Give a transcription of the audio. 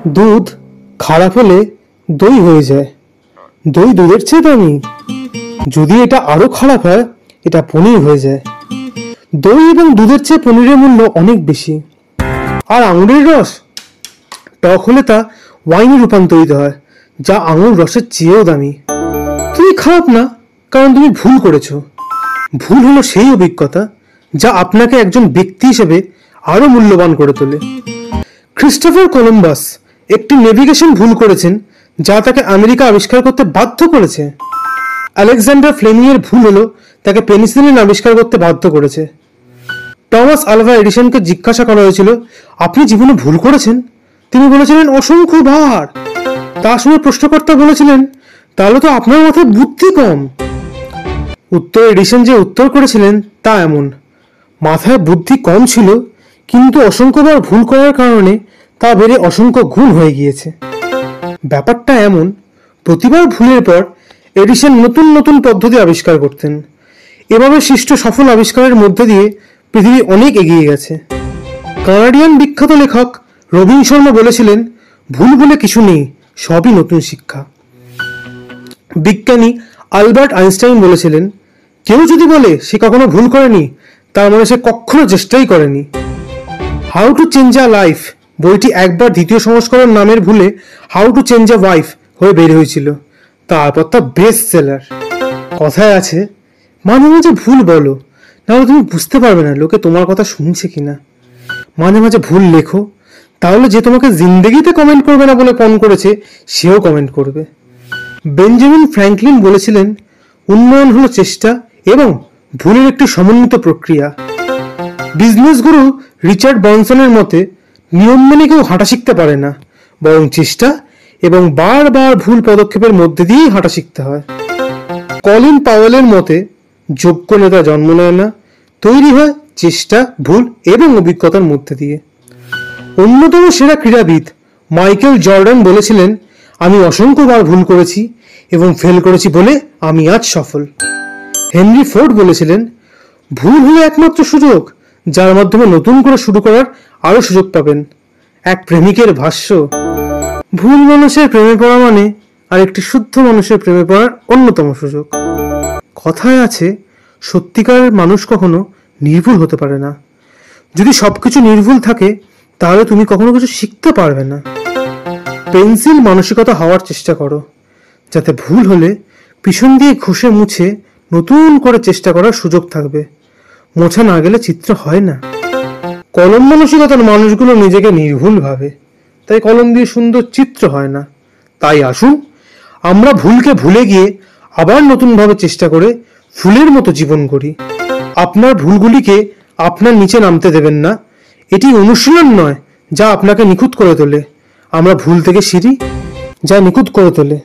দুধ খারাপ হলে দই হয়ে যায়, দই দুধের চেয়ে দামি। যদি এটা আরো খারাপ হয়, এটা পনির হয়ে যায়। দই এবং দুধের চেয়ে পনিরের মূল্য অনেক বেশি। আর আঙুরের রস টক হলে তা ওয়াইনে রূপান্তরিত হয়, যা আঙুর রসের চেয়েও দামি। তুমি খারাপ না, কারণ তুমি ভুল করেছো। ভুল হলো সেই অভিজ্ঞতা যা আপনাকে একজন ব্যক্তি হিসেবে আরো মূল্যবান করে তোলে। ক্রিস্টোফার কলম্বাস একটি নেভিগেশন ভুল করেছেন, যা তাকে আমেরিকা আবিষ্কার করতে বাধ্য করেছে। আলেকজান্ডার ফ্লেমিং এর ভুল হলো তাকে পেনিসিলিন আবিষ্কার করতে বাধ্য করেছে। টমাস আলভা এডিসনকে জিজ্ঞাসা করা হয়েছিল, আপনি জীবনে ভুল করেছেন? তিনি বলেছিলেন, অসংখ্য বার। তার সময় প্রশ্নকর্তা বলেছিলেন, তাহলে তো আপনার মাথায় বুদ্ধি কম। উত্তর এডিসন যে উত্তর করেছিলেন তা এমন, মাথায় বুদ্ধি কম ছিল, কিন্তু অসংখ্যবার ভুল করার কারণে তা বেড়ে অসংখ্য গুণ হয়ে গিয়েছে। ব্যাপারটা এমন, প্রতিবার ভুলের পর এডিসন নতুন নতুন পদ্ধতি আবিষ্কার করতেন। এভাবে সৃষ্ট সফল আবিষ্কারের মধ্যে দিয়ে পৃথিবী অনেক এগিয়ে গেছে। কানাডিয়ান বিখ্যাত লেখক রবিন শর্মা বলেছিলেন, ভুল বলে কিছু নেই, সবই নতুন শিক্ষা। বিজ্ঞানী আলবার্ট আইনস্টাইন বলেছিলেন, কেউ যদি বলে সে কখনো ভুল করেনি, তার মানে সে কখনো চেষ্টাই করেনি। How to change a life বইটি একবার দ্বিতীয় সংস্করণ নামের ভুলে how to change a wife হয়ে বের হয়েছিল, তারপর তা বেস্ট সেলার। কথায় আছে, মাঝে মাঝে ভুল বলো, নাহলে তুমি বুঝতে পারবে না লোকে তোমার কথা শুনছে কিনা। মাঝে মাঝে ভুল লেখো, তাহলে যে তোমাকে জিন্দেগিতে কমেন্ট করবে না বলে পণ করেছে, সেও কমেন্ট করবে। বেঞ্জামিন ফ্র্যাঙ্কলিন বলেছিলেন, উন্নয়ন হলো চেষ্টা এবং ভুলের একটি সমন্বিত প্রক্রিয়া। বিজনেস গুরু রিচার্ড ব্রানসনের মতে, নিয়ম মেনে কেউ হাঁটা শিখতে পারে না, বরং চেষ্টা এবং বারবার ভুল পদক্ষেপের মধ্যে দিয়েই হাঁটা শিখতে হয়। কলিন পাওয়েলের মতে, যোগ্য নেতা জন্ম নেয় না, তৈরি হয় চেষ্টা, ভুল এবং অভিজ্ঞতার মধ্যে দিয়ে। অন্যতম সেরা ক্রীড়াবিদ মাইকেল জর্ডান বলেছিলেন, আমি অসংখ্যবার ভুল করেছি এবং ফেল করেছি বলে আমি আজ সফল। হেনরি ফোর্ড বলেছিলেন, ভুল হলো একমাত্র সুযোগ যার মাধ্যমে নতুন করে শুরু করার আরো সুযোগ পাবেন। এক প্রেমিকের ভাষ্য, ভুল মানুষের প্রেমে পড়া মানে আরেকটি শুদ্ধ মানুষের প্রেমে পড়ার অন্যতম সুযোগ। কথায় আছে, সত্যিকারের মানুষ কখনো নির্ভুল হতে পারে না। যদি সবকিছু নির্ভুল থাকে, তাহলে তুমি কখনো কিছু শিখতে পারবে না। পেন্সিল মানসিকতা হওয়ার চেষ্টা করো, যাতে ভুল হলে পিছন দিয়ে ঘষে মুছে নতুন করে চেষ্টা করার সুযোগ থাকবে। মোছা না গেলে চিত্র হয় না। কলম মানসিকতার মানুষগুলো নিজেকে নির্ভুল ভাবে, তাই কলম দিয়ে সুন্দর চিত্র হয় না। তাই আসুন আমরা ভুলকে ভুলে গিয়ে আবার নতুনভাবে চেষ্টা করে ফুলের মতো জীবন করি। আপনার ভুলগুলিকে আপনার নিচে নামতে দেবেন না। এটি অনুশীলন নয় যা আপনাকে নিখুঁত করে তোলে, আমরা ভুল থেকে শিখি যা নিখুঁত করে তোলে।